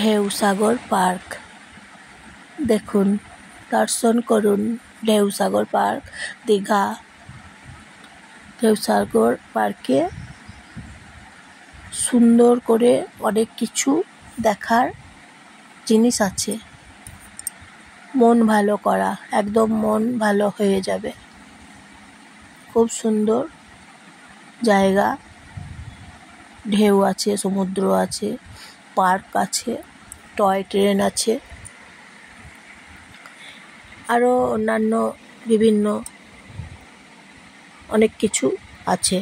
ঢেউসাগর park. দেখুন, দর্শন করুন ঢেউসাগর পার্ক, দীঘা। ঢেউসাগর পার্কে সুন্দর করে অনেক কিছু দেখার জিনিস আছে। মন ভালো করা, একদম মন ভালো হয়ে যাবে। খুব সুন্দর জায়গা, ঢেউ আছে, সমুদ্র আছে, পার্ক আছে, টয় ট্রেন আছে, আরও অন্যান্য বিভিন্ন অনেক কিছু আছে।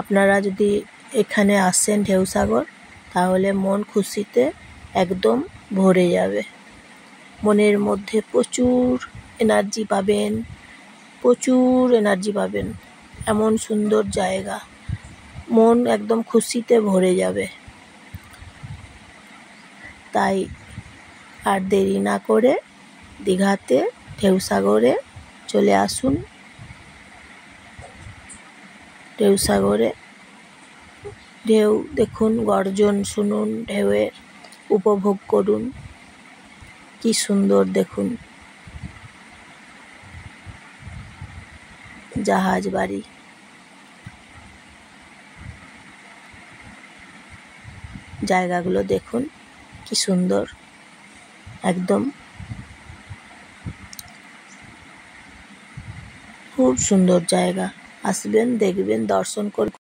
আপনারা যদি এখানে আসেন ঢেউসাগর, তাহলে মন খুশিতে একদম ভরে যাবে। মনের মধ্যে প্রচুর এনার্জি পাবেন। এমন সুন্দর জায়গা, মন একদম খুশিতে ভরে যাবে। তাই আর দেরি না করে দীঘাতে ঢেউসাগরে চলে আসুন। ঢেউসাগরে ঢেউ দেখুন, গর্জন শুনুন, ঢেউয়ের উপভোগ করুন। কি সুন্দর দেখুন, জাহাজ বাড়ি। জায়গাগুলো দেখুন কি সুন্দর, একদম খুব সুন্দর জায়গা। আসবেন, দেখবেন, দর্শন করবেন।